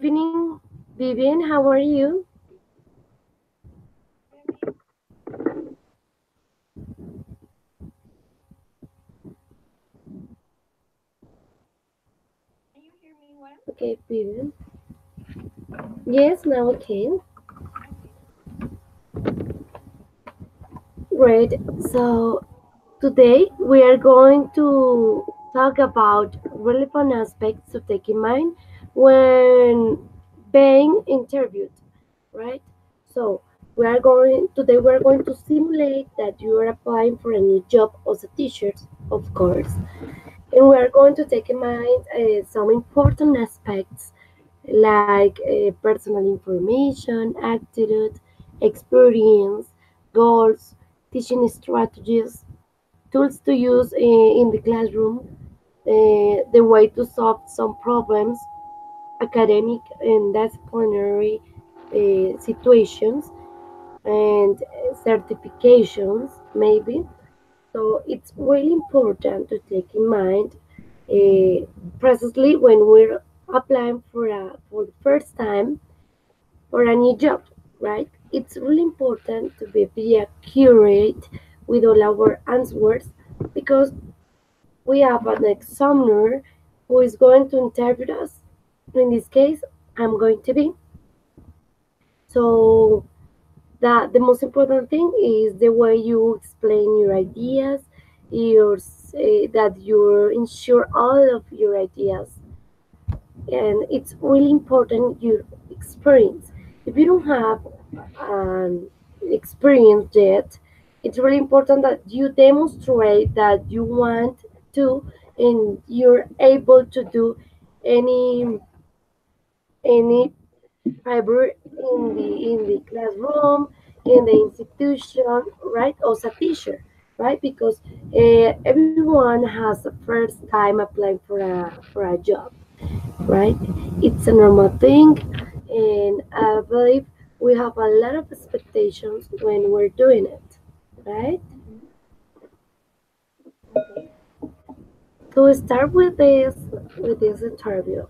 evening, Vivian. How are you? Can you hear me well? Okay, Vivian. Yes, now I can. Okay. Great. So today we are going to talk about relevant aspects to take in mind when being interviewed, right? So we are going to simulate that you are applying for a new job as a teacher, of course, and we are going to take in mind some important aspects like personal information, attitude, experience, goals, teaching strategies, tools to use in the classroom, the way to solve some problems, academic and disciplinary situations, and certifications, maybe. So it's really important to take in mind uh, precisely when we're applying for the first time for a new job, right? It's really important to be accurate with all our answers because we have an examiner who is going to interview us. In this case, I'm going to be. So that the most important thing is the way you explain your ideas, that you ensure all of your ideas, and it's really important your experience. If you don't have an experience yet, it's really important that you demonstrate that you want to and you're able to do any any fiber in the classroom, in the institution, right? As a teacher, right? Because everyone has a first time applying for a job, right? It's a normal thing, and I believe we have a lot of expectations when we're doing it, right? Mm-hmm. Okay. To start with this interview,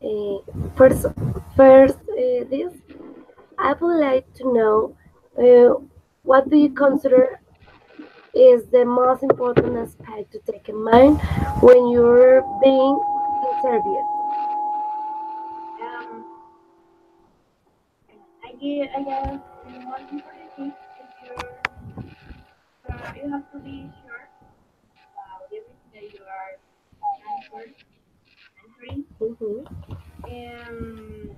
uh, first, this I would like to know what do you consider is the most important aspect to take in mind when you're being interviewed. Um, I guess the most important thing is you have to be sure about everything that you are answering. Hmm. Um,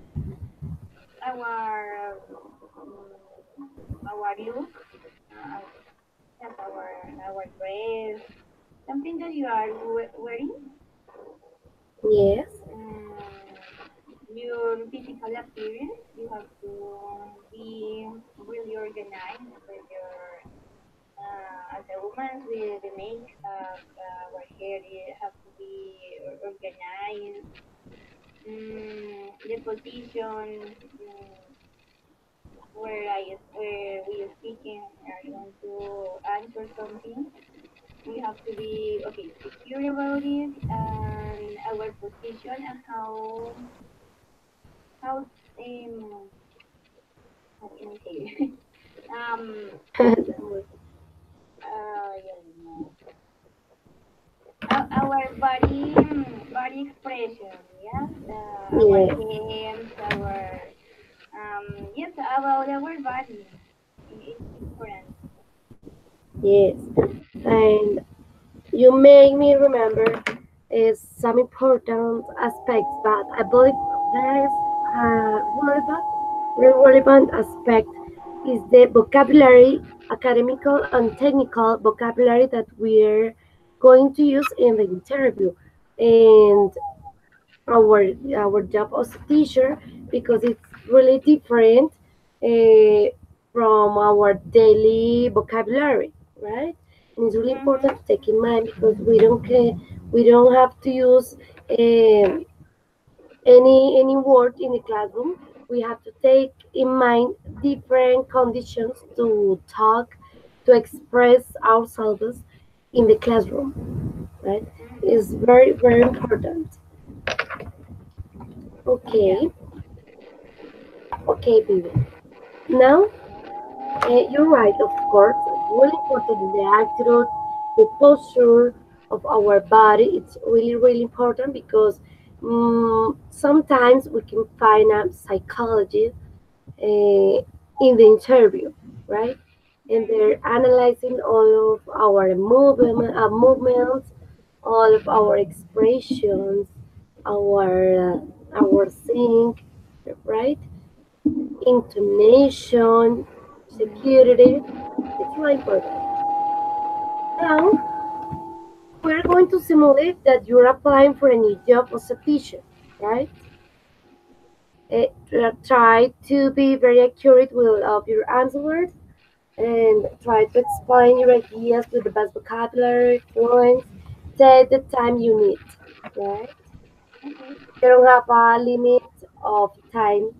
our look, uh, that our dress, something that you are wearing, Yes. um, your physical appearance. You have to be really organized with your as a woman with the makeup, our hair have to be organized. The position where we are speaking are going to answer something. We have to be okay secure about it and our position and how how can I say it? um yeah, no. Our body expression, yes, our Yes. hands, our yes, about our body. It's important. Yes. And you make me remember some important aspects, but I believe there is relevant aspect is the vocabulary, academical and technical vocabulary that we're going to use in the interview, and our our job as a teacher because it's really different uh, from our daily vocabulary, right? And it's really Mm-hmm. important to take in mind because we don't have to use um, any word in the classroom. We have to take in mind different conditions to talk, to express ourselves in the classroom, right? Mm-hmm. It's very important. Yeah. Okay. Okay, Vivian. Now, you're right, of course. It's really important the attitude, the posture of our body. It's really, really important because sometimes we can find a psychologist in the interview, right? And they're analyzing all of our movements, all of our expressions, our sing, right? Intonation, security. It's really important. Now we're going to simulate that you're applying for a new job as a teacher, right? Try to be very accurate with all of your answers and try to explain your ideas with the best vocabulary, points. Take the time you need, right? Okay. You don't have a limit of time,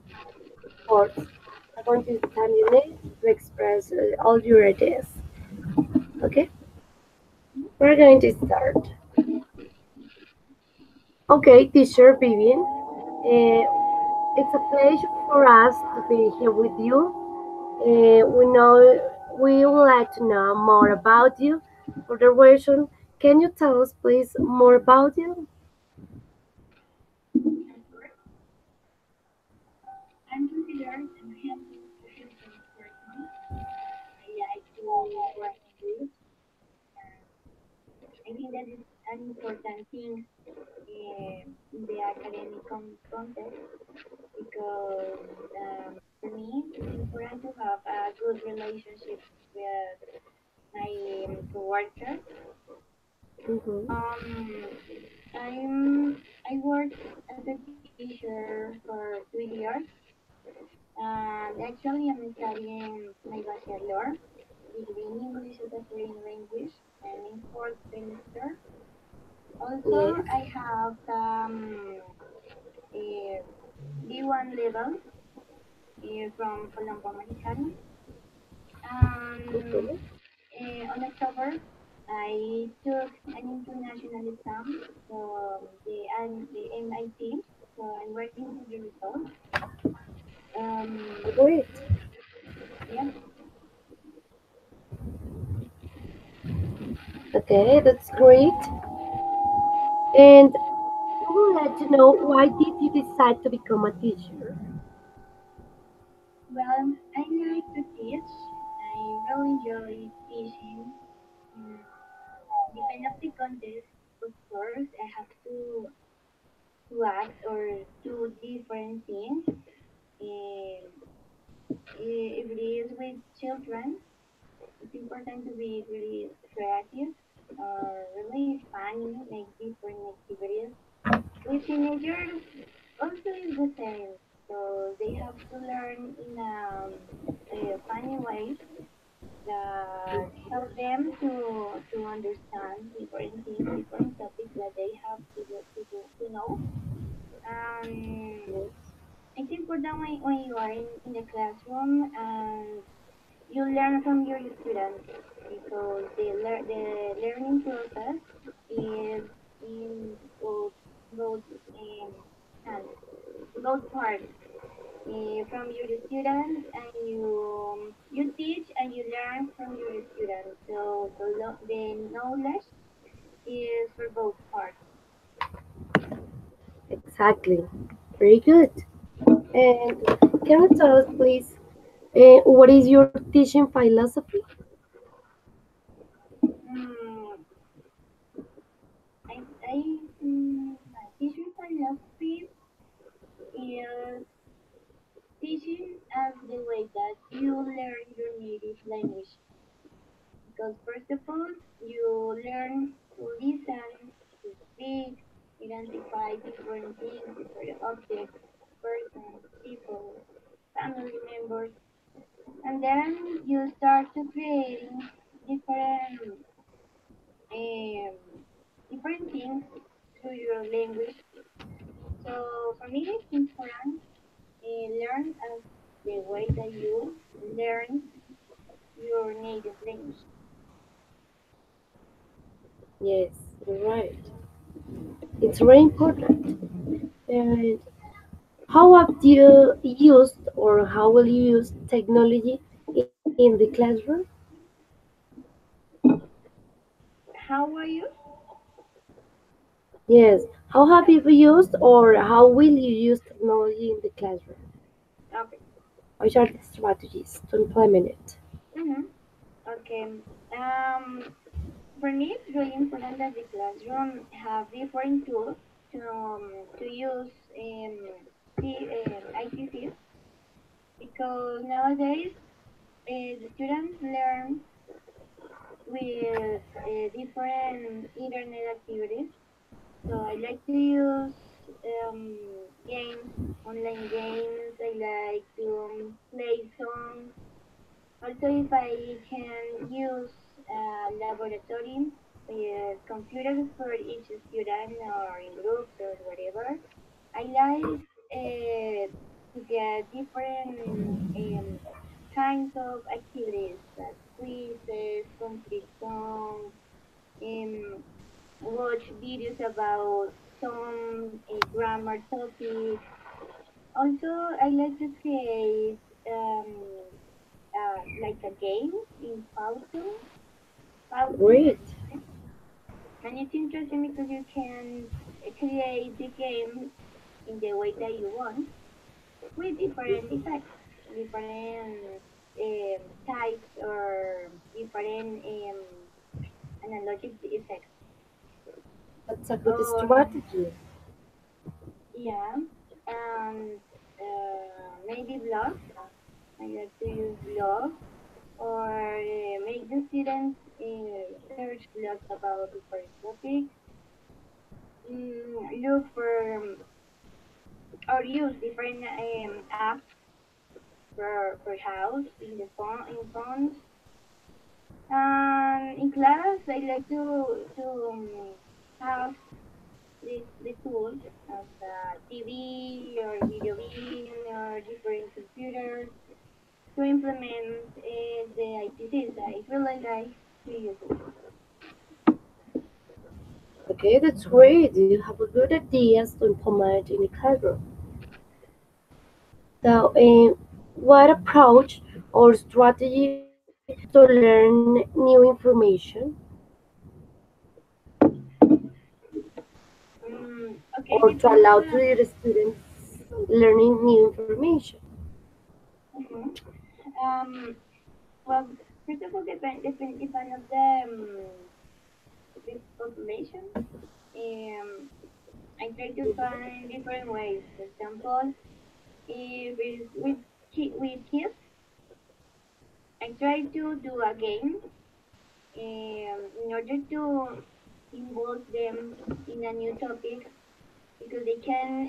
of course. You're going to use the time you need to express all your ideas. Okay, we're going to start. Okay, teacher Vivian, uh, it's a pleasure for us to be here with you. We would like to know more about you. For the version, can you tell us please more about you? Of course, I'm considered a hands-on professional person. I like to work in groups. I think that is an important thing in the academic context because for me it's important to have a good relationship with my coworkers. Mm-hmm. I worked as a teacher for 2 years, and actually I'm studying my bachelor degree in English as a foreign language. I'm in fourth semester. Also, Yes. I have a B1 level from Colombo Americano. And Mm-hmm. on October, I took an international exam, so the MIT. So I'm waiting for the result. Um, Great. yeah. Okay, that's great. And we would like to know why did you decide to become a teacher? Well, I like to teach. I really enjoy teaching. Mm, depending of the context, of course, I have to act or do different things. Um, if it is with children, it's important to be really creative, really funny, make different activities. With teenagers, also is the same. So they have to learn in a funny way that help them to understand different things, different topics that they have to know. Um, Yes. it's important when you are in the classroom and you learn from your students because the learning process is in both hands, both parts. From your students and you teach and you learn from your students. So the knowledge is for both parts. Exactly. Very good. And can you tell us, please, what is your teaching philosophy? Mm, I my teaching philosophy is teaching as the way that you learn your native language. Because first of all, you learn to listen, to speak, identify different things, different objects, persons, people, family members, and then you start to creating different um, different things through your language. So for me, it's important learn as the way that you learn your native language. Yes, you're right. It's very important. And How have you used or how will you use technology in the classroom? How are you? Yes. How have you used or how will you use technology in the classroom? Okay. Which are the strategies to implement it? Mm-hmm. Okay. Um, for me, it's really important that the classroom have different tools to use ICTs because nowadays the students learn with different internet activities. So I like to use um, games, online games. I like to play songs. Also, if I can use a laboratory with computers for each student or in groups or whatever, I like to get different kinds of activities, quizzes, complete songs, um, watch videos about some grammar topics. Also, I like to create like a game in Powtoon. Powtoon, Great. and it's interesting because you can create the game in the way that you want with different effects, different types or different analogic effects. That's a good Um, strategy. yeah, and maybe vlogs. I like to use vlogs or make the students search blogs about different topics. Look for or use different apps for house in the phone in phones. In class, I like to have the tools as TV or video beam or different computers to implement the ITCs. I feel like I to use it. Okay, that's great. You have a good ideas to implement in the classroom. So, what approach or strategy to learn new information Okay, or to depends on allow the. to your students learning new information? Mhm. Um, well, first of all, depend of the population. I try to find different ways. For example, if it's with kids, I try to do a game in order to involve them in a new topic because they can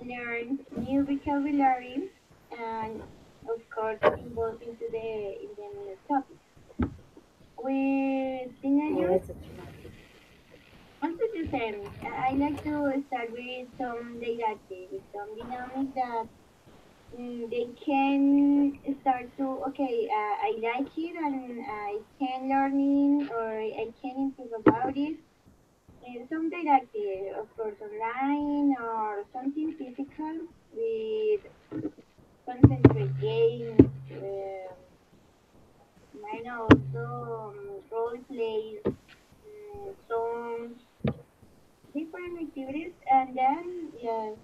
learn new vocabulary and of course involve into the new topic. With teenagers, Yes, that's right. also the same. I like to start with some didactic, with some dynamic that they can start to okay. I like it and I can learn it or I can improve about it. Some didactic, of course, online or something physical with concentrate games. Mine also role plays, songs, different activities, and then yes,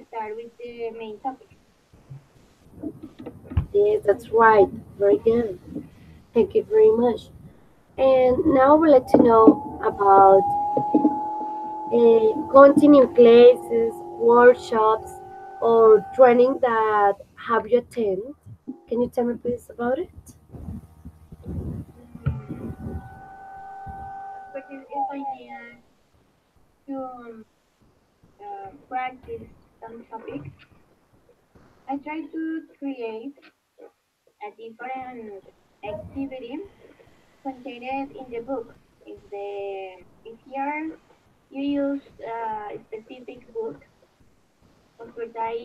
start with the main topic. Yes, that's right. Very good. Thank you very much. And now we'd like to know about continuing classes, workshops, or training that have you attend. Can you tell me please about it? Mm, but if I need to practice some topics, I try to create a different activity contained in the book. If here you use a specific book, of course I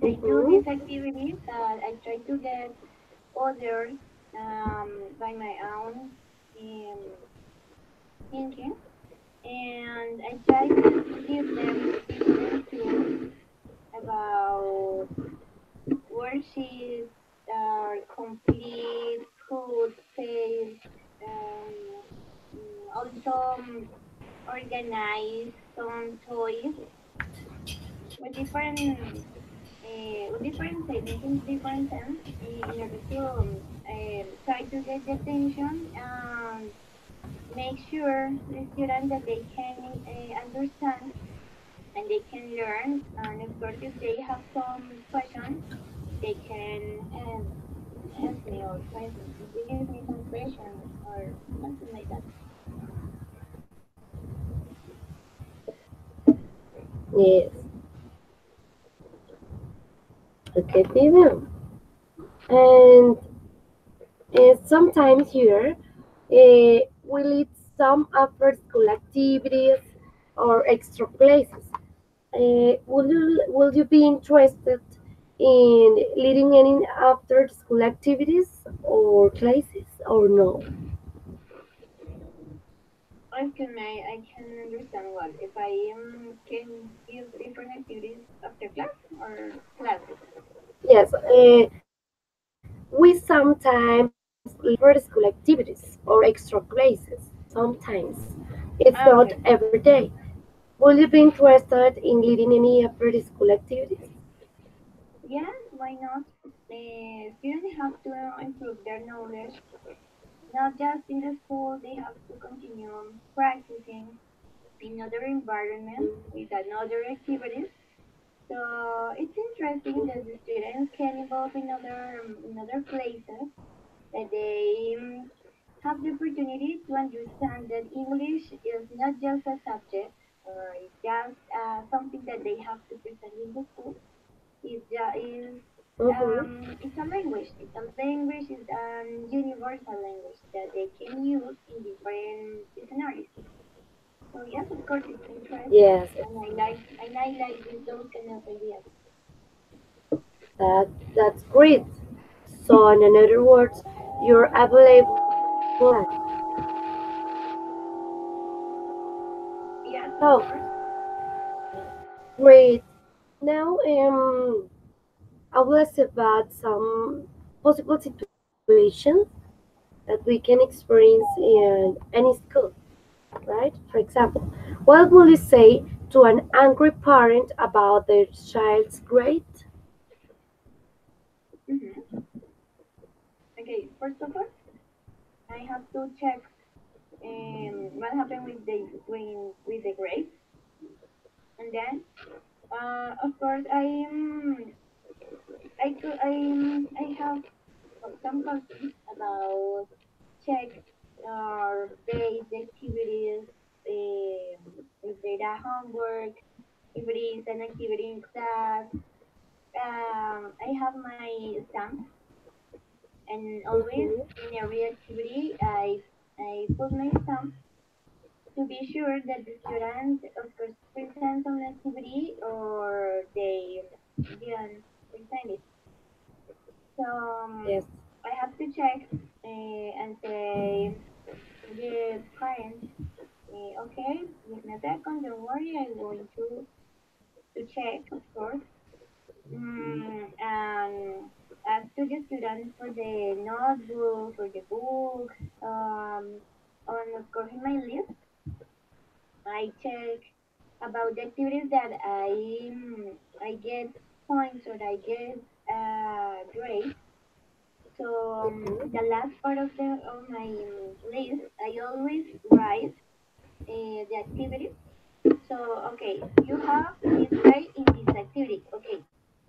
do Mm-hmm. this activity, but I try to get others by my own um, thinking, and I try to give them different tools about worksheets are complete, food, space, um, also organize some toys with different savings in different sense in order to try to get the attention and make sure the student that they can understand and they can learn. And of course, if they have some questions, they can ask me or give me some questions or something like that. Yes. Okay, Vivian. And sometimes here we lead some after school activities or extra classes. Will you be interested in leading any after school activities or classes or no? I can understand what if I can give different activities after class or classes. Yes, we sometimes lead after school activities or extra classes. Sometimes it's Ah, not okay. every day. Will you be interested in leading any after school activities? Yes, why not? Students have to improve their knowledge, not just in the school. They have to continue practicing in other environments with another activities. So it's interesting that the students can involve in other places that they have the opportunity to understand that English is not just a subject or it's just something that they have to present in the school. Mm-hmm. It's a language. It's a language. It's a universal language that they can use in different scenarios. So yes, of course, it's interesting, Yes, and I like those kind of ideas. that's great. So, in other words, you're available anytime. Yes, of So, course. great. Now, I will ask about some possible situations that we can experience in any school, right? For example, what will you say to an angry parent about their child's grade? hmm Okay, first of all, I have to check what happened with the grades, and then of course I have some questions about check or base activities, if they are homework, if it is an activity in class. I have my stamp, and always Mm-hmm. in every activity, I put my stamp to be sure that the student, of course, present some activity or they didn't present it. So Yes. I have to check and say the parent, okay, give me a second, don't worry, I'm going to check, of course, and ask to the student for the notebook, for the book, and of course in my list, I check about the activities that I get points or I get grades. So the Mm-hmm. last part of my list, I always write the activity. So okay, you have this grade in this activity. Okay,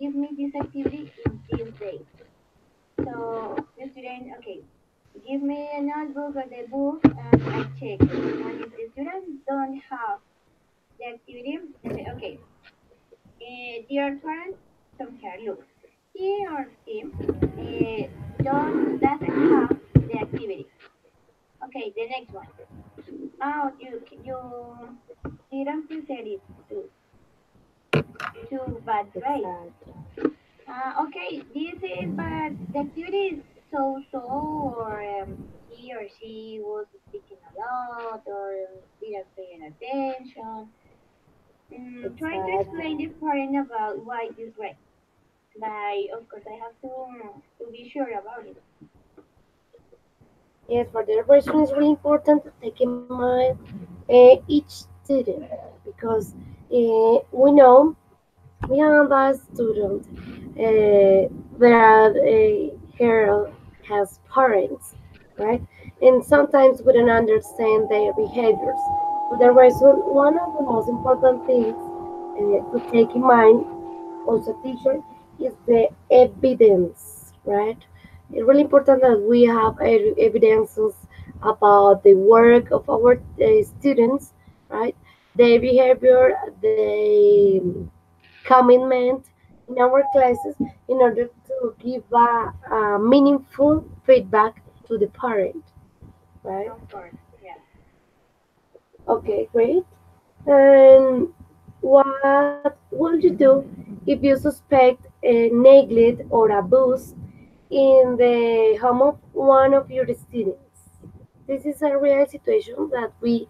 give me this activity in this day. So the student, okay, give me a notebook or the book, and I check. And if the student don't have the activity, I say, okay, dear parent, come here, look. He or she doesn't have the activity. Okay, the next one. Oh, you didn't present it to bad grade. Exactly. Okay, this is but the activity is so or he or she was speaking a lot or didn't paying attention. Trying to Exactly. explain the parent about why this way. But of course, I have to be sure about it. Yes, for the preparation is really important to take in mind each student because we know beyond that student there are here has parents, right? And sometimes we don't understand their behaviors. For the reason, one of the most important things to take in mind also teacher is the evidence, right? It's really important that we have evidences about the work of our students, right? Their behavior, their commitment in our classes in order to give a meaningful feedback to the parent, right? Of course, yes. Okay, great. And what will you do if you suspect a neglect or abuse in the home of one of your students? This is a real situation that we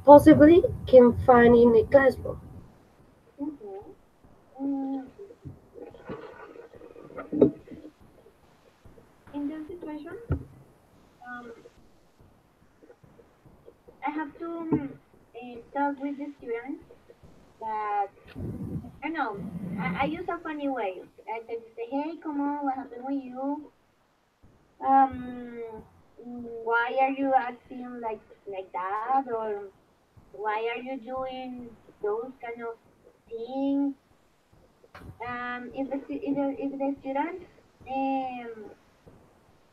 possibly can find in a classroom. Mm-hmm. Mm, in this situation, um, I have to talk with the students that I know. I use a funny way. I tend to say, "Hey, come on, what happened with you? Why are you acting like that? Or why are you doing those kind of things?" If the student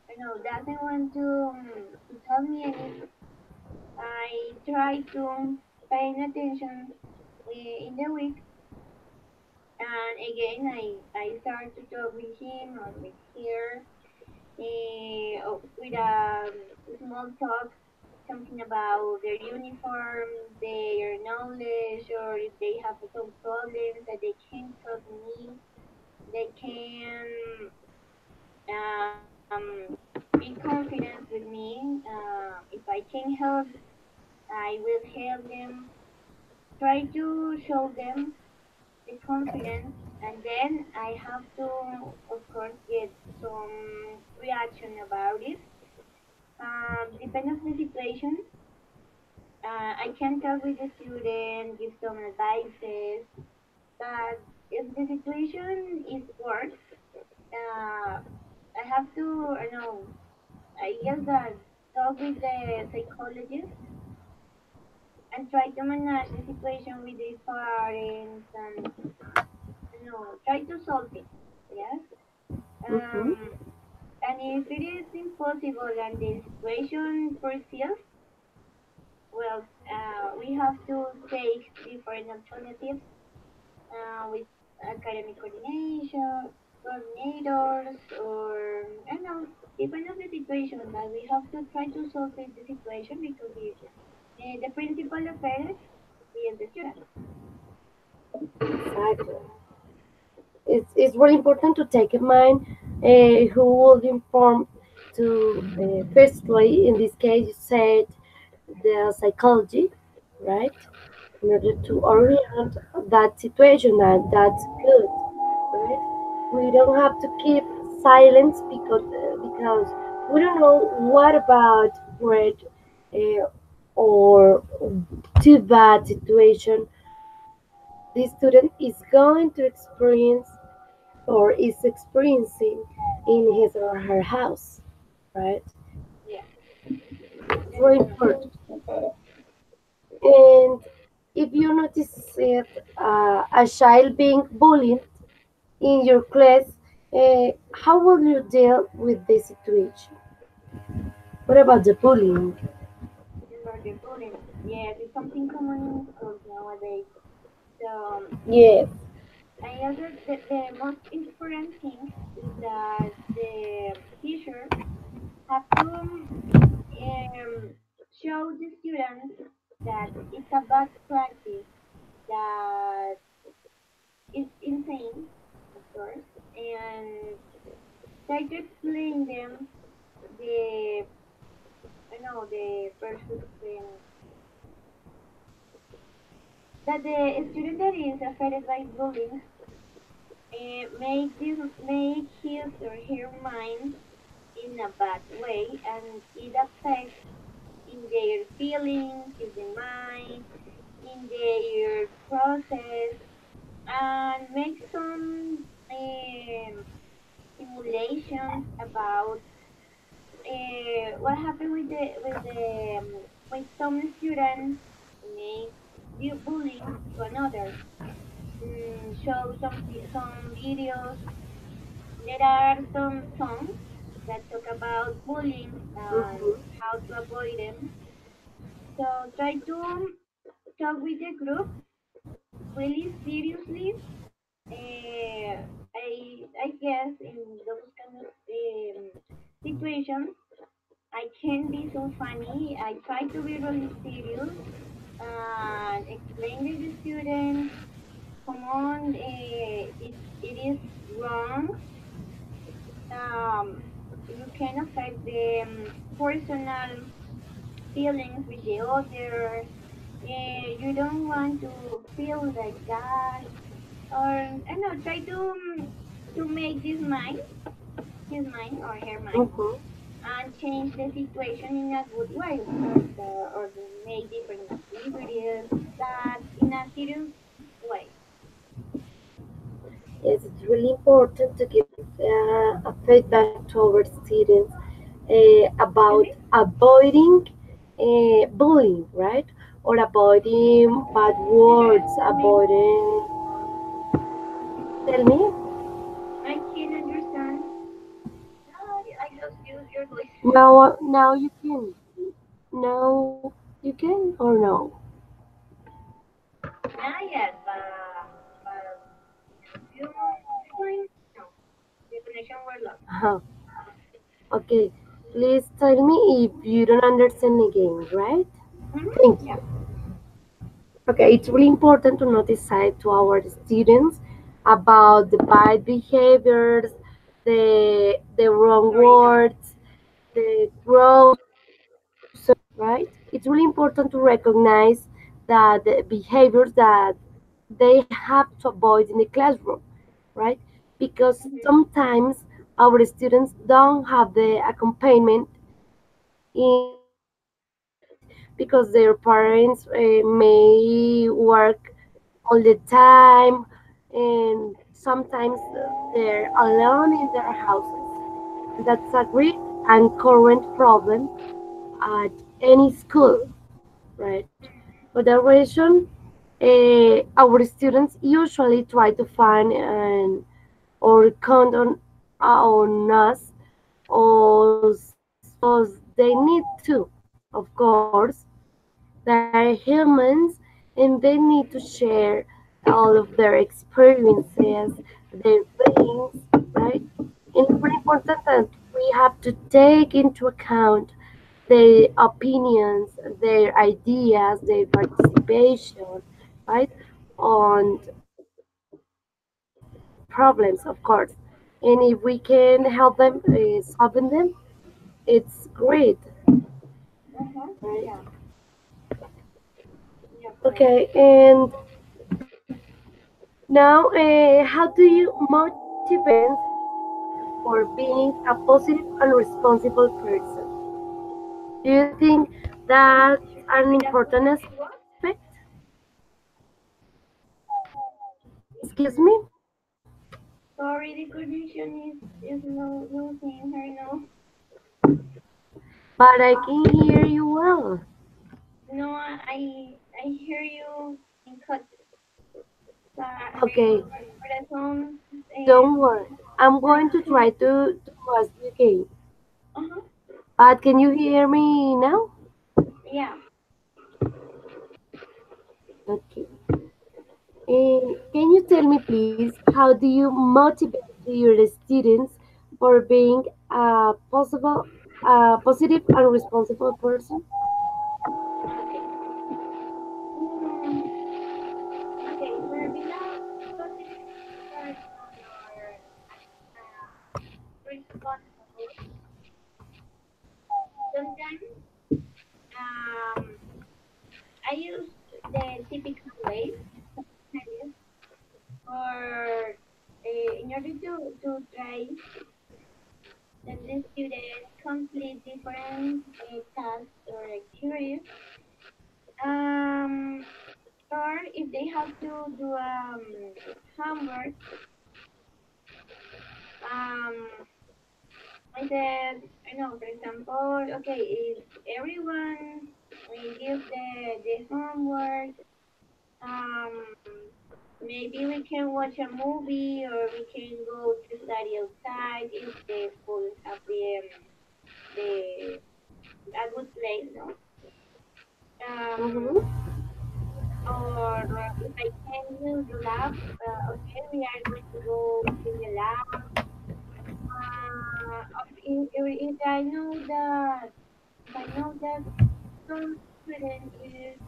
you know doesn't want to tell me anything, I try to pay attention in the week, and again I start to talk with him or with her with a small talk, something about their uniform, their knowledge, or if they have some problems that they can tell me, they can be confident with me. If I can help, I will help them. Try to show them the confidence, and then I have to, of course, get some reaction about it. Depending on the situation, I can talk with the student, give some advices, but if the situation is worse, I have to, you know, I guess that talk with the psychologist and try to manage the situation with the parents and, you know, try to solve it. Yes. Mhm. Um, and if it is impossible and the situation persists, well, we have to take different alternatives with academic coordinators, or I don't know, depending on the situation. But we have to try to solve the situation because the principal offender is the student. Exactly. It's really important to take in mind who will inform to firstly in this case you said the psychology, right, in order to orient that situation, and that's good, right? We don't have to keep silence because we don't know what about great uh, or too bad situation this student is going to experience or is experiencing in his or her house, right? Yeah, It's very definitely. important. And if you notice it, a child being bullied in your class, how will you deal with this situation? What about the bullying? About the bullying, yes, it's something common in schools nowadays. So Yes. I guess that the most important thing is that the teacher have to show the students that it's a bad practice, that it's insane, of course, and try to explain them the the that the student that is affected by bullying make his or her mind in a bad way, and it affects in their feelings, in the mind, in their process, and make some simulations about what happened with some students make do bullying to another. Show some videos. There are some songs that talk about bullying and Mhm. how to avoid them. So try to talk with the group really seriously. I guess in those kind of situations, I can be so funny. I try to be really serious and explain to the students, come on, it is wrong. You can affect the personal feelings with the other. You don't want to feel like that, or I don't know. Try to make his mind or her mind, Mhm. and change the situation in a good way, or make different activities that in a serious way. Yes, it's really important to give a feedback to our students about Excuse me? avoiding bullying, right? Or avoiding bad Did you words, understand me? avoiding. Tell me. I can't understand. No, I lost your voice. Now you can. Now you can or no? Not yet, but few points. No, the connection were lost. Uh-huh. Okay. Please tell me if you don't understand again, right? Thank Yeah. you. Okay, it's really important to notify to our students about the bad behaviors, the wrong Sorry. words, the gross, right? It's really important to recognize that the behaviors that they have to avoid in the classroom, right? Because Mm-hmm. sometimes our students don't have the accompaniment in right because their parents may work all the time and sometimes they're alone in their houses. That's a great and current problem at any school, right? For that reason, our students usually try to find and or count on us as because they need to, of course. They're humans and they need to share all of their experiences, their feelings, right? And it's very important that we have to take into account their opinions, their ideas, their participation, right? On problems, of course. And if we can help them solving them, it's great, Uh-huh. right? Yeah. Yeah, correct. Okay, and now, how do you motivate for being a positive and responsible person? Do you think that's an Repeat after important me, aspect? what? Excuse me, Sorry, the connection is losing her now. but I can hear you well. No, I hear you in cut. Okay, Corazón. don't worry. I'm going to try to ask you again. Uh-huh. But can you hear me now? Yeah. Okay. Can you tell me, please, how do you motivate your students for being a positive and responsible person? Okay. Mm, okay. For being a positive person or responsible, sometimes I use the typical ways, I guess, or in order to try that the students complete different tasks or activities, um, or if they have to do homework, um, I said, I know, for example, okay, if everyone give the homework, um, maybe we can watch a movie or we can go to study outside if the schools have the a good place, no? Um, Mm-hmm. or if I can use the lab, okay, we are going to go to the lab. If I know that if I know that some student is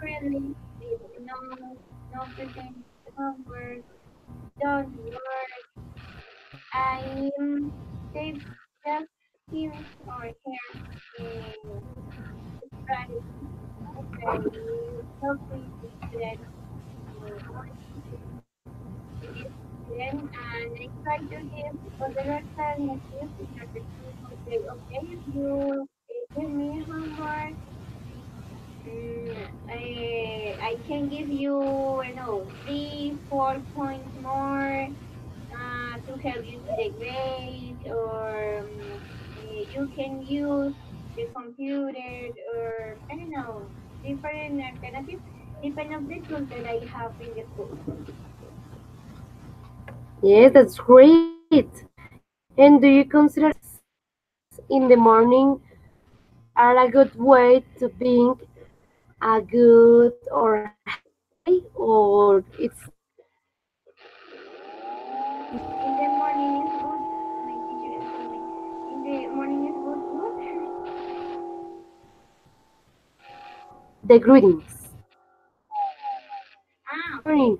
currently with no present homework, don't work, I they just him or her strategy. I talk with the student with this student and I try to give other alternatives in order to say, okay, if you give me homework, I can give you, I know, 3, 4 points more to help you to the grade, or you can use the computer, or I don't know, different alternatives, depending of the tools that I have in the school. Yes, that's great. And do you consider in the morning are a good way to being a good or happy day, or it's In the morning is good. My teacher is calling me. In the morning is good. What? the greetings? Ah, okay. Morning,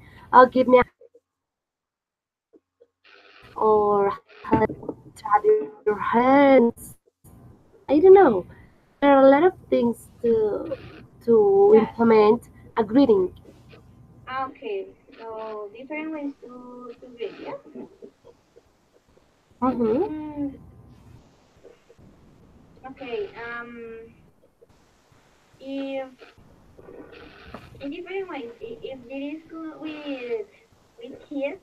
give me a or tap your hands. I don't know. There are a lot of things to Yes. implement a greeting. Ah, okay. So different ways to read. Yeah. Mm-hmm. Mm, okay. If in different ways, if there is good with kids,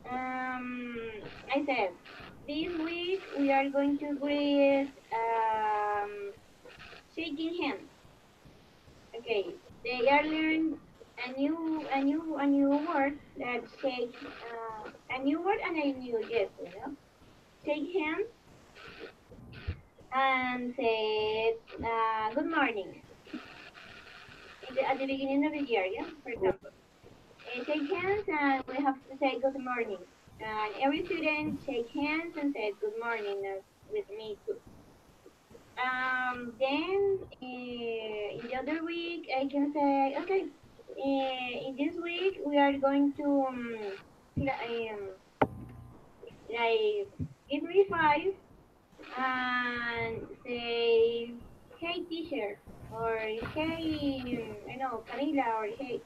I said this week we are going to greet shaking hands. Okay, they are learning a new word that shake a new word and a new gesture. You know, shake hands and say good morning at the beginning of the year. Yeah, for example, shake hands and we have to say good morning. And every student shake hands and say good morning with me too. Then in the other week, I can say, okay, in this week we are going to like give me five and say, hey teacher, or hey, I know Camila, or hey,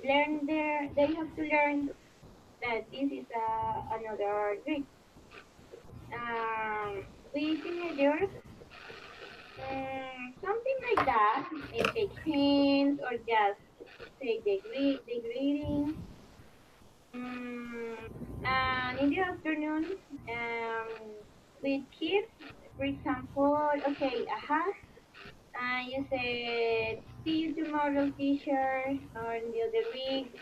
learn there. They have to learn that this is another trick. With teenagers, something like that. They shake hands or just say the greeting. Mm, and in the afternoon, with kids, for example, okay, a hug, and you said, see you tomorrow, teacher, or in the other week,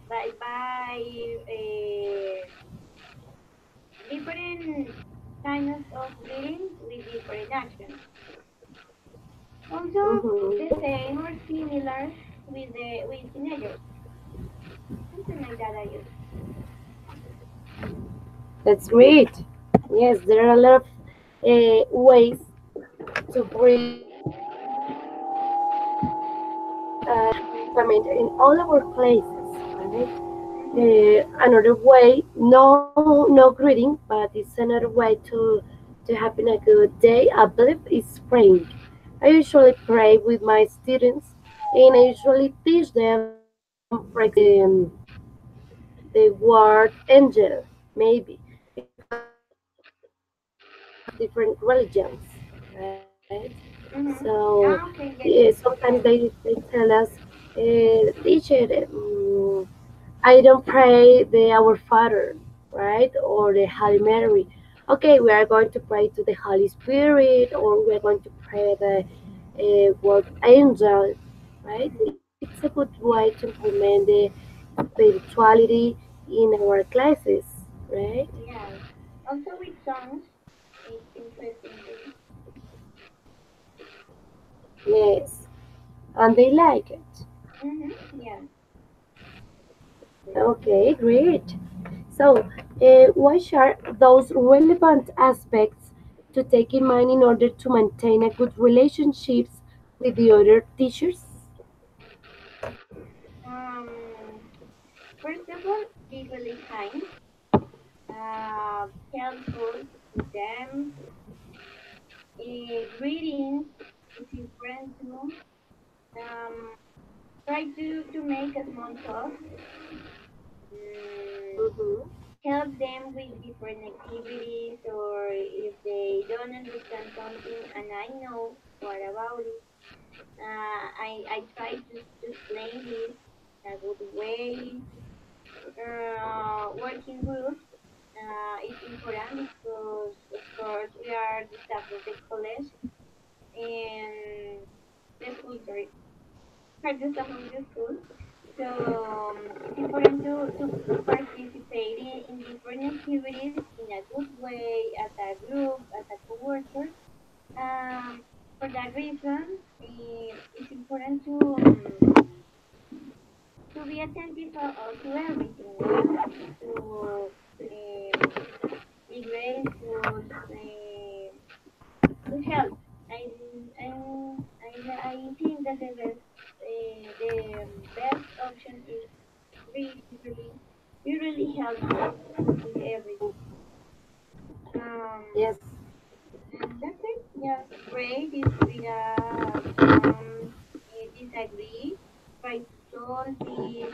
bye bye. Different kinds of greetings with different actions. Also, Mm-hmm. the same or similar with teenagers. Something like that I use. That's great. Yes, there are a lot of ways to greet implement in all our places, right? Mm-hmm. Another way, no greeting, but it's another way to having a good day. I believe is praying. I usually pray with my students, and I usually teach them, for example, the word angel, maybe, because different religions, right? Mm-hmm. So Okay, yeah, get it. sometimes Yeah. they tell us, teacher, I don't pray the Our Father, right? Or the Holy Mary. Okay, we are going to pray to the Holy Spirit, or we are going to pray the word angel, right? It's a good way to implement the spirituality in our classes, right? Yes. Also with songs, it's interesting too. Yes, and they like it. Mm-hmm. Yeah. Okay, great. So, why share those relevant aspects to take in mind in order to maintain a good relationships with the other teachers? Um, First of all, be really kind, helpful with them. Greetings is important too. Um, Try to make a small talk. Mm, Mm-hmm. Help them with different activities, or if they don't understand something and I know what about it. I try to explain this in a good way. Working groups is important because, of course, we are the staff of the college and the school, sorry, are the staff of the school. So it's important to participate in different activities in a good way, as a group, as a co-worker. Um, for that reason, it's important to be attentive to everything, no? To be grateful, to help. I, I think that the best option is really, really, be really helpful with everything. Um, Yes. and that's it. Yeah, great if we disagree, try to solve it,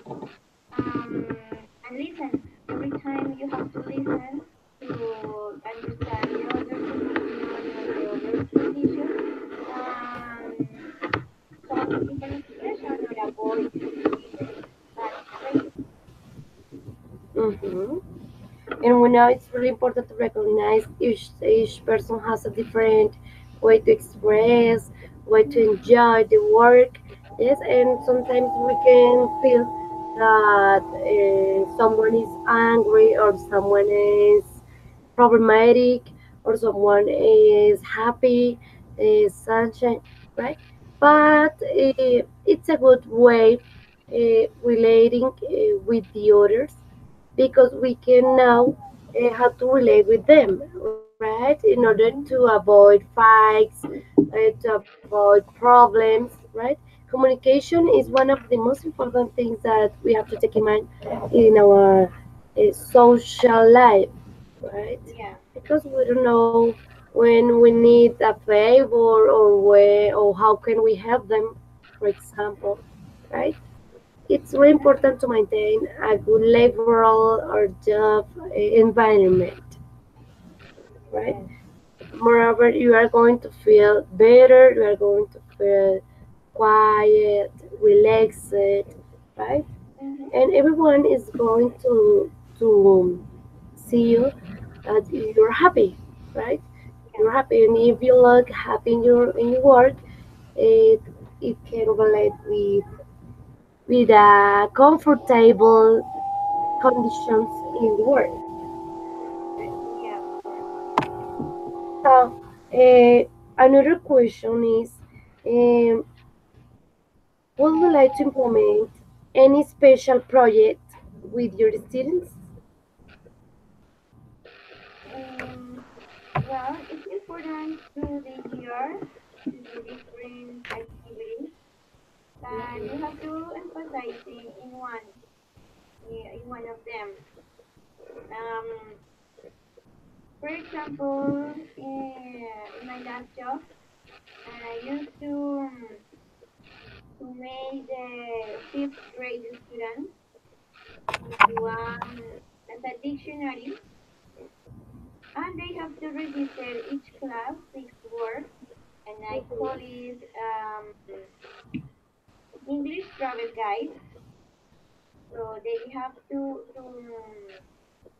and listen. Every time you have to listen to understand the other opinion or the other position, solve different situation or avoid different. That's great. Mm-hmm. And we know it's really important to recognize each person has a different way to express, way to enjoy the work. Yes, and sometimes we can feel that someone is angry or someone is problematic or someone is happy, is sunshine, right? But it's a good way relating with the others because we can know how to relate with them, right? In order to avoid fights, to avoid problems, right? Communication is one of the most important things that we have to take in mind in our social life, right? Yeah. Because we don't know when we need a favor or where or how can we help them, for example, right? It's really important to maintain a good laboral or job environment, right? Yes. Moreover, you are going to feel better, you are going to feel quiet, relaxed, right? Mm-hmm. And everyone is going to see you that you're happy, right? Yeah. You're happy, and if you look happy in your work, it it can relate with a comfortable conditions in the work, right? Yeah. Of course. So, another question is, um, would you like to implement any special project with your students? Um, well, it's important through the year to do different activities, but you have to emphasize in one of them. Um, for example, in my last job, I used to make the fifth grade students into as a dictionary, and they have to register each class six words, and I call it English travel guide. So they have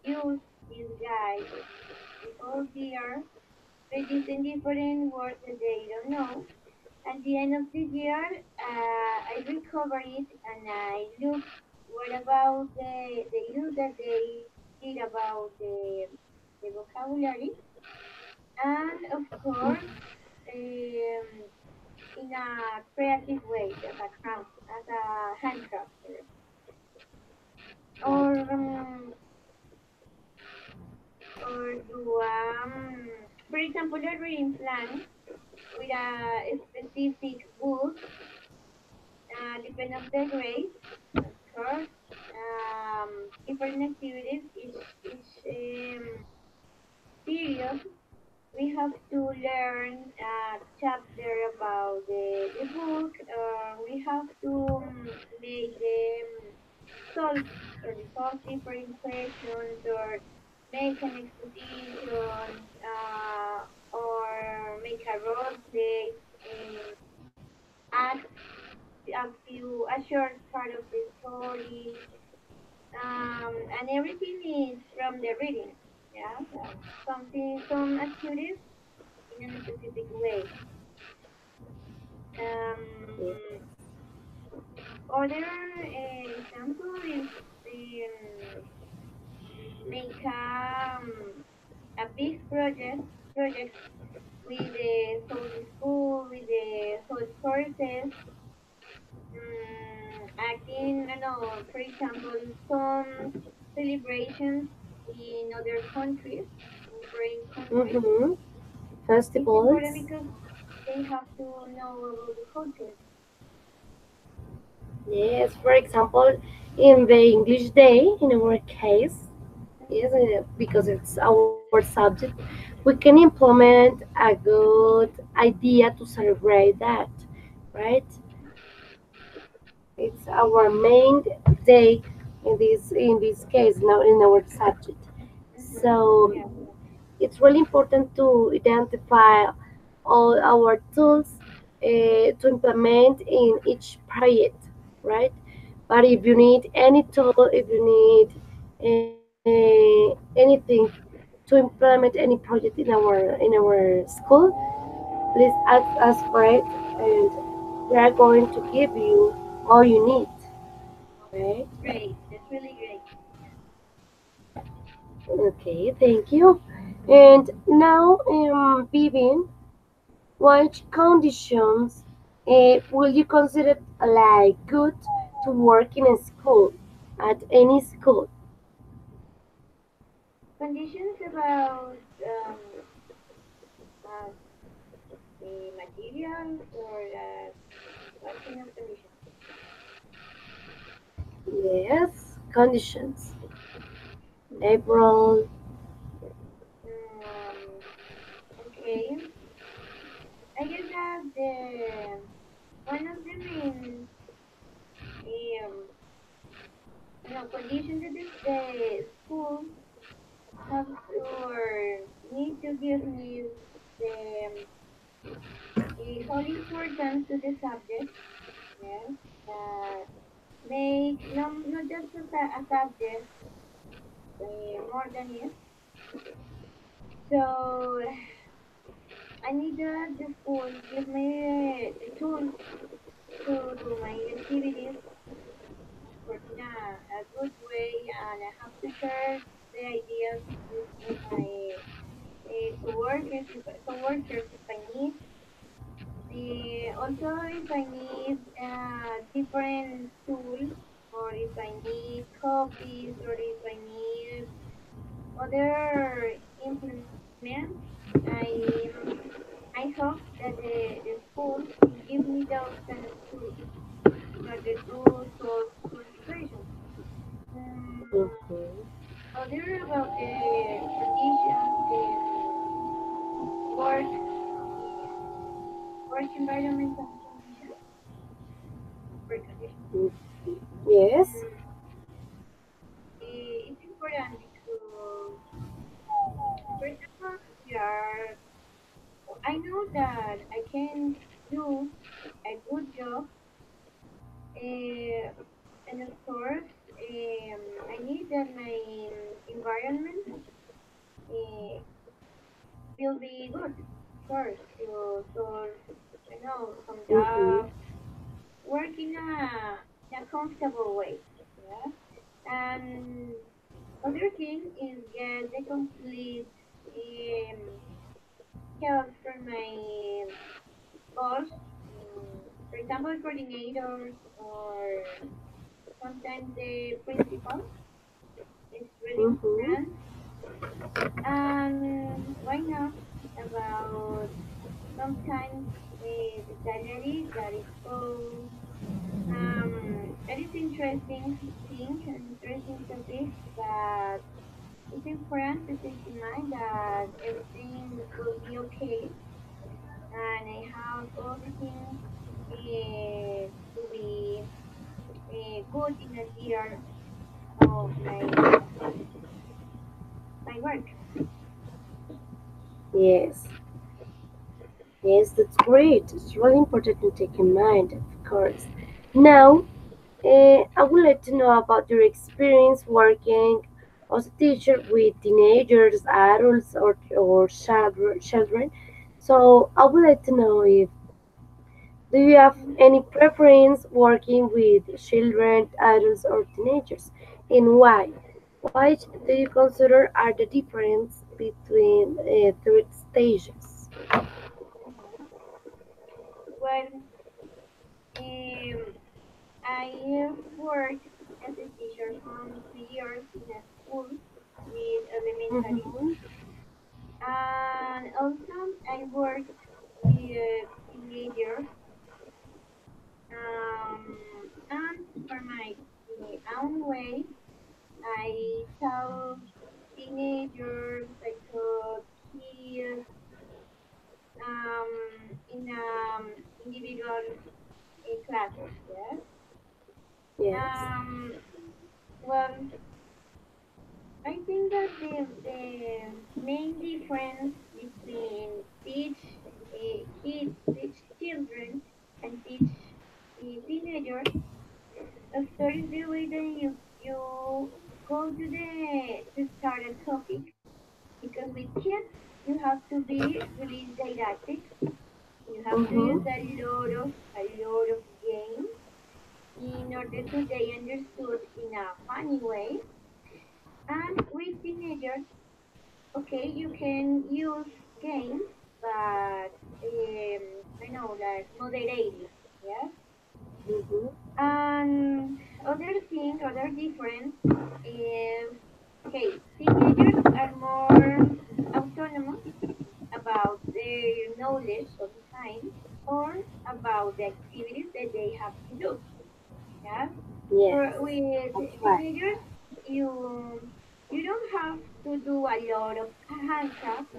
use this guide the whole year, registering different words that they don't know. At the end of the year, I recover it and I look what about the use that they did about the vocabulary, and of course, in a creative way, as a handcraft, or or do for example a reading plan with a specific book, depending on the grade, of course. Different activities each period. We have to learn a chapter about the book. We have to make them solve solve different questions or make an exposition or make a role play, act a short part of the story, and everything is from the reading. Yeah, some activities in a specific way. Um, Other example is make a big project with the whole school, with the whole courses, acting, I don't know, for example, some celebrations in other countries, in foreign countries. Mm-hmm. It's important Festivals. because they have to know about the culture. Yes, for example, in the English Day, in our case, yes, because it's our subject, we can implement a good idea to celebrate that, right? It's our main day in this case now in our subject. So Yeah. it's really important to identify all our tools to implement in each project, right? But if you need any tool, if you need anything to implement any project in our school, please ask us for it, and we are going to give you all you need, right? Great. That's really great. Okay, thank you. And now, Vivian, what conditions will you consider like good to work in a school, at any school? Conditions about uh, the materials or what kind of conditions? Yes, conditions. Liberal. Um, okay. I guess that the one of the main um, conditions that the school have to or need to give me the whole importance to the subject. Yes. Make not just a subject, more than it. So I need the school give me the tools to do my activities, of course, in a good way, and I have to share the ideas with my coworkers if I need. Also, if I need different tools, or if I need copies, or if I need other implements, I hope that the school give me those kind of tools in order to solve some situations. Mhm. Other about the conditions, work, work environment and conditions, work conditions. Mm, yes. do a good job. Uh, and of course, I need that my environment uh, will be good. Of course, to some Mm-hmm. jobs, work in a comfortable way. Yeah. And other thing is get the complete help from my boss, for example, coordinators or sometimes the principal. It's really Mm-hmm. important. And why not about sometimes the salary that is called that is interesting thing, an interesting topic, but it's important to take in mind that everything will be okay and I have all the things to be good in the year of my work. Yes. Yes, that's great. It's really important to take in mind, of course. Now, I would like to know about your experience working as a teacher with teenagers, adults, or children. So, I would like to know if do you have Mhm. any preference working with children, adults, or teenagers, and why? Why do you consider are the difference between three stages? Mhm. Well, um, I have worked as a teacher from 2 years in a school with elementary, Mm-hmm. and also I worked with teenagers. And for my own way, I taught teenagers, I taught kids in individual classes. Yes. Yes. Um, well, I think that the main difference between teach kids, teach children, and teach teenagers, of course, is the way that you go to start a topic because with kids you have to be really didactic. You have to use Mm-hmm. a lot of games in order to they understood in a funny way. And with teenagers, okay, you can use games, but I know like moderately, yes. Mm-hmm. And other difference is okay, teenagers are more autonomous about their knowledge of the time or about the activities that they have to do. Yeah. Yes. For with That's right. teenagers, you don't have to do a lot of handcraft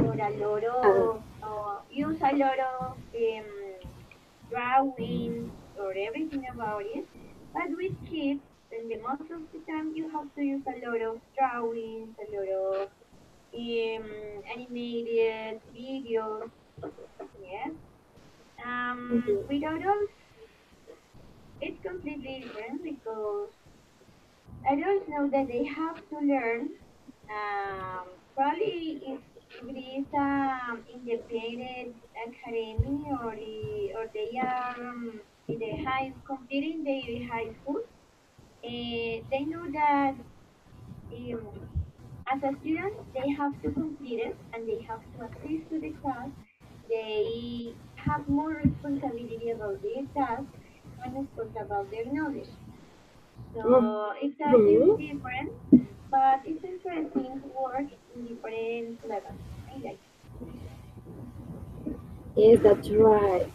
or a lot Uh, of use a lot of drawings or everything about it. But with kids, then the most of the time you have to use a lot of drawings, a lot of animated videos. Yes. mm-hmm. With adults, it's completely different because adults know that they have to learn. Probably if it is independent academy or they are in the high completing their high school, they know that um, as a student they have to complete it and they have to assist to the class. They have more responsibility about their task and of course about their knowledge. So it's a Mm-hmm. huge difference, but it's interesting to work in different levels. I like Yes, that's right.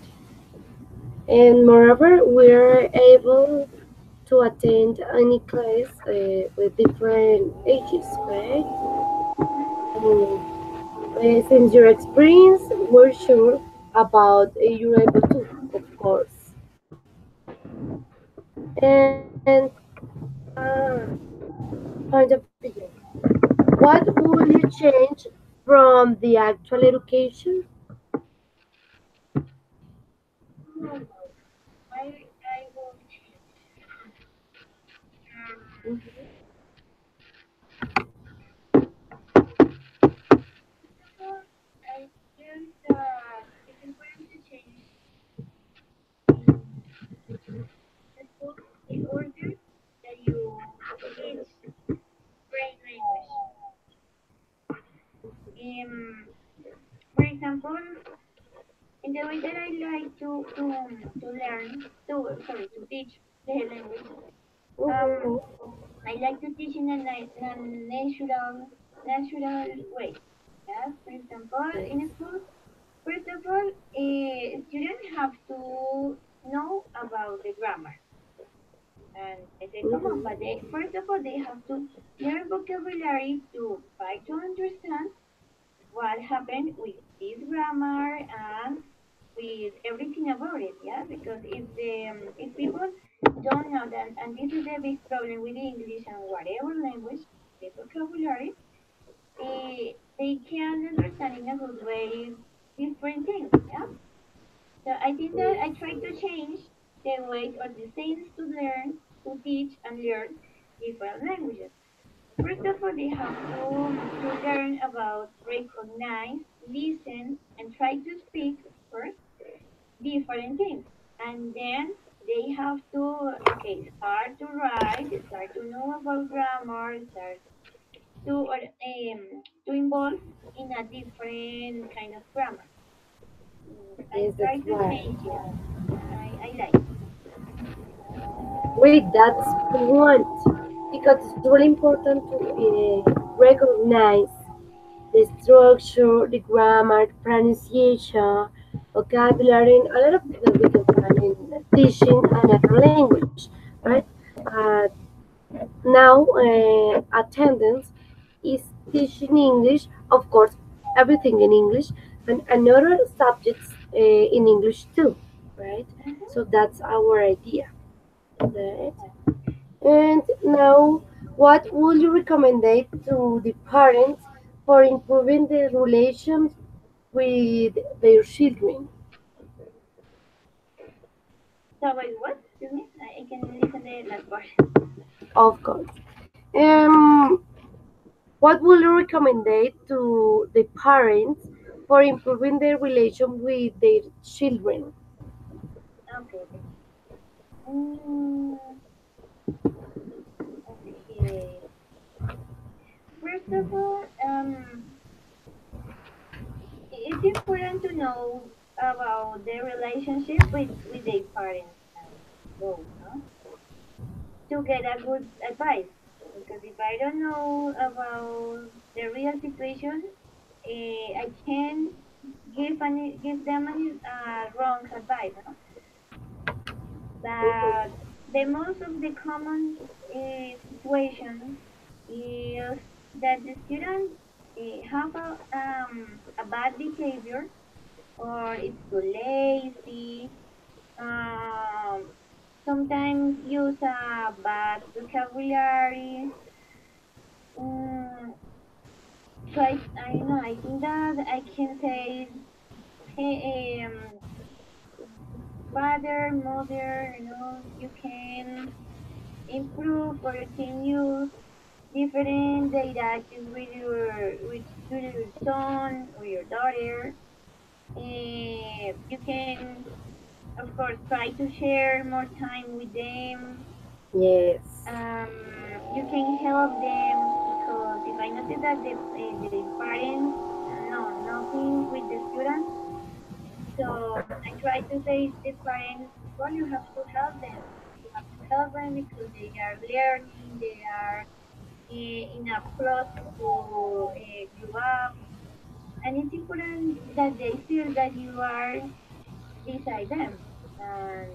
And moreover, we're able to attend any class with different ages, right? it. And, since your experience, we're sure about you're able to, of course. And point of view, what would you change from the actual education? Oh no, I will change. Um, so I guess that it's important to change the book, the order that you teach brain language. Um, for example, in the way that I like to learn to sorry to teach the language, um, Mm-hmm. I like to teach in a natural way. Yeah, for example, in Yes. school, first of all, students have to know about the grammar. And I say, come on, but Mm-hmm. they first of all they have to learn vocabulary to try to understand what happened with this grammar and with everything about it. Yeah, because if people don't know that, and this is the big problem with English and whatever language, the vocabulary, they can understand in a good way different things. Yeah, so I think that I try to change the way or the things to learn, to teach and learn different languages. First of all, they have to learn about recognize, listen, and try to speak first different things. And then they have to, okay, start to write, start to know about grammar, start to involve in a different kind of grammar. I Yes, try that's to right. change it. I like. Wait, that's point because it's really important to recognize the structure, the grammar, pronunciation, vocabulary, and a lot of things that we can find in teaching another language, right? Uh, Now, attendance is teaching English, of course, everything in English, and another subjects in English too, right? Mhm. So that's our idea, right? And now, what would you recommend to the parents for improving the relations with their children? So wait, what? Excuse me. I can listen the last part. Of course. Um, what would you recommend to the parents for improving their relation with their children? Okay, okay. Mm, okay. First of all, it's important to know about their relationship with their parents and both, no? To get a good advice. Because if I don't know about the real situation, I can give them wrong advice, no? But Mhm. the most of the common situation is that the student have a bad behavior or it's too lazy. Um, Sometimes use a bad vocabulary. Mm, so I know I think that I can say, hey, father, mother, you can improve or you can use different data with your son or your daughter. You can of course try to share more time with them. Yes. You can help them because if I notice that the parents know nothing with the students, so I try to say to the parents, well, you have to help them. You have to help them because they are learning, they are in a process to grow up, and it's important that they feel that you are beside them. And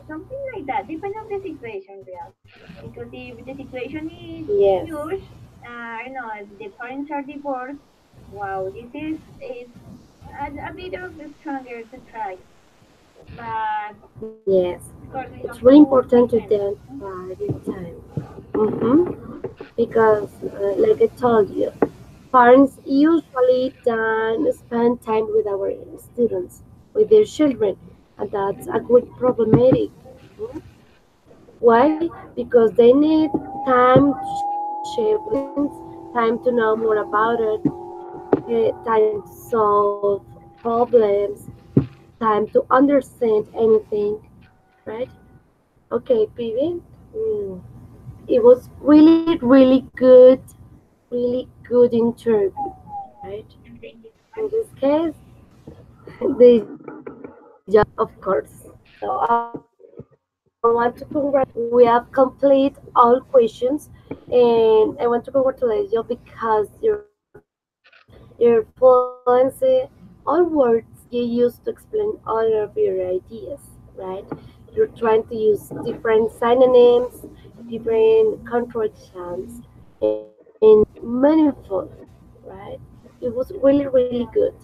something like that, depends on the situation, real. Because if the situation is Yes. huge, I don't know, if the parents are divorced, wow, this is a bit of stronger to try. But Yes. of course, we It's have really to important to make time. identify the time. Because, like I told you, parents usually don't spend time with our students, with their children. and that's a quite problematic. Mm. Why? Because they need time to share opinions, time to know more about it, time to solve problems, time to understand anything, right? Okay, Pivi. Mm. It was really, really good, really good interview, right? And thank you so In much. this case, they just, of course. So I want to congratulate you. We have complete all questions, and I want to congratulate you because your fluency, all words you use to explain all of your ideas, right? You're trying to use different synonyms, different contractions, and meaningful, right? It was really, really good.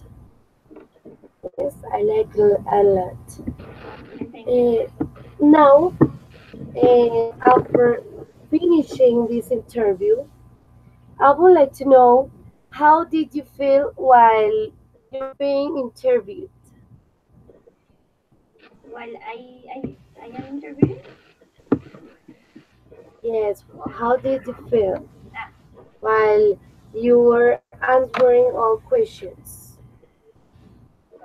Yes, I like it a lot. And thank you. Now, after finishing this interview, I would like to know how did you feel while you're being interviewed? While I am interviewing, Yes, how did you feel ah, while you were answering all questions?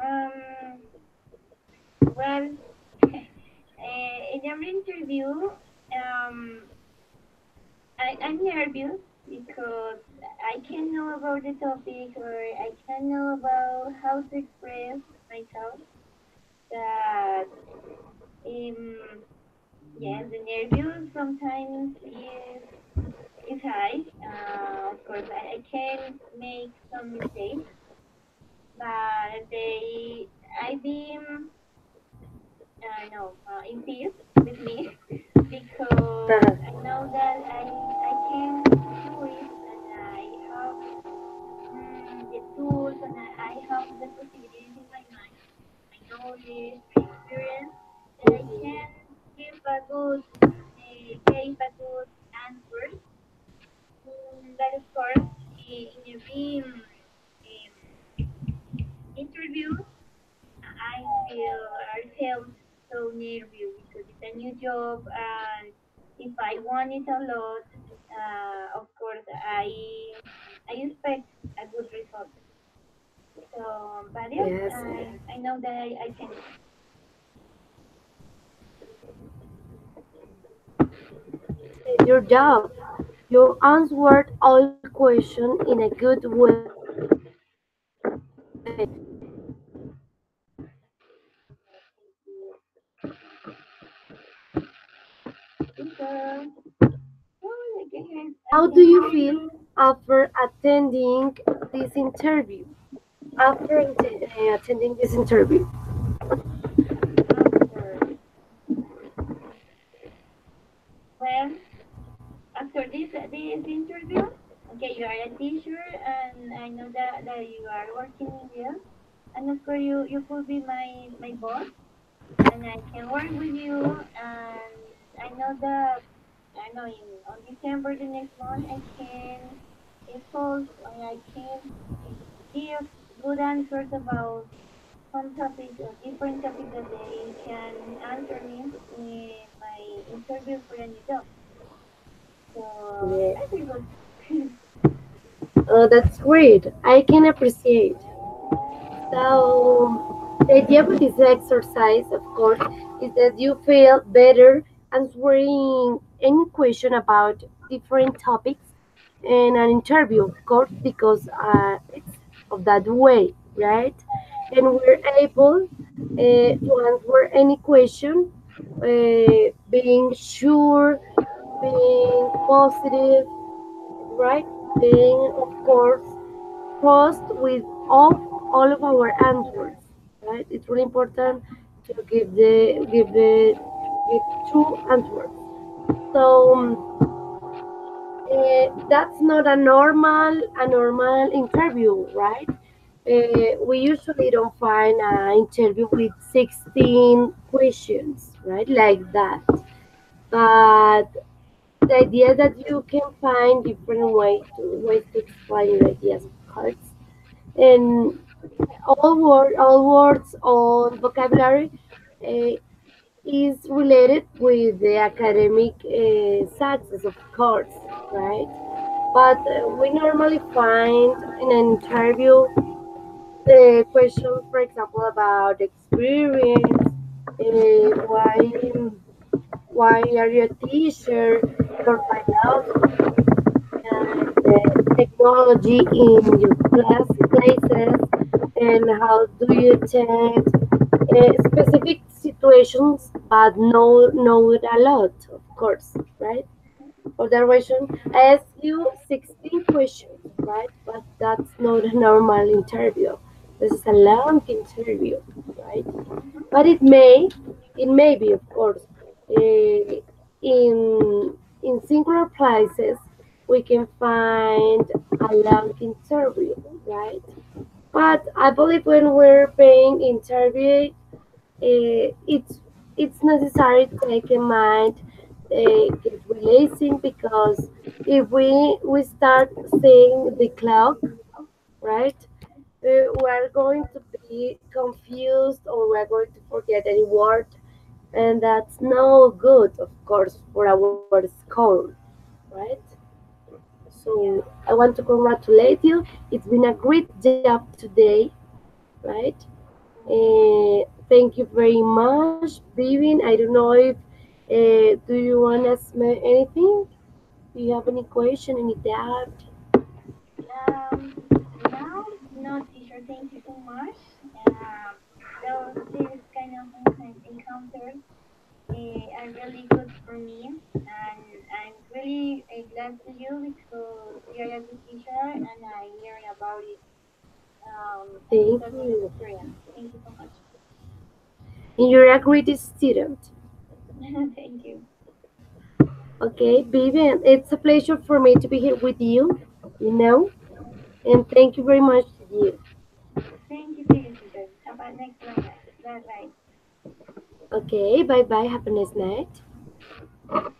um, well, in every interview, I'm nervous because I can know about the topic or I can know about how to express myself. That um, yes, the nervous sometimes is high. Of course, I can make some mistakes, but I been I know in peace with me because I know that I can do it and I have the tools and I have the possibilities in my mind, my knowledge, my experience that I can give a good answer. But of course, in every interview, I felt so nervous because it's a new job and if I want it a lot, of course I expect a good result. So, but yes, Yes, I know that I can do. it's your job. You answered all questions in a good way. Teacher, oh, I How do can you hear feel you. after attending this interview? After attending this interview? After, well, after this interview, okay, you are a teacher, and I know that you are working in here, and of course you could be my boss, and I can work with you, and I know that I know in on December the next month I can expose and I can give good answers about some topics or different topics that they can answer me in my interview for a new job. So Yeah. I feel good. That's great. I can appreciate. So, the idea with this exercise, of course, is that you feel better answering any question about different topics in an interview, of course, because it's of that way, right? And we're able to answer any question, being sure, being positive, right? Being, of course, trust with all of our answers, right? It's really important to give true answers. So that's not a normal interview, right? We usually don't find an interview with 16 questions, right? Like that. But the idea that you can find different ways to explain your ideas, of course, and all words, all vocabulary uh, is related with the academic success, of course, right? But we normally find in an interview the question, for example, about experience, why are you a teacher, your philosophy, and technology in your places, and how do you attend specific situations, but know it a lot, of course, right? For that reason, I asked you 16 questions, right? But that's not a normal interview. This is a long interview, right? But it may be, of course, uh, in singular places we can find a long interview, right? But I believe when we're being interviewed, it's necessary to take in mind get releasing, because if we start seeing the clock, right, we are going to be confused, or we are going to forget any word, and that's no good, of course, for our score, right? So Yeah. I want to congratulate you. It's been a great job today, right? Thank you very much, Vivian. I don't know if do you want to ask me anything? Do you have any question, any doubt? Um, now, no, teacher, thank you so much. Those this kind of encounters are really good for me, and I'm really glad to you because you're a good teacher, and I learned about it Thank because of your you. experience. Thank you so much. And you're a great student. Thank you. Okay, Vivian, it's a pleasure for me to be here with you, you know, and thank you very much to you. Thank you to you, teacher. Have a next one. Bye bye. Okay, bye bye. Have a nice night.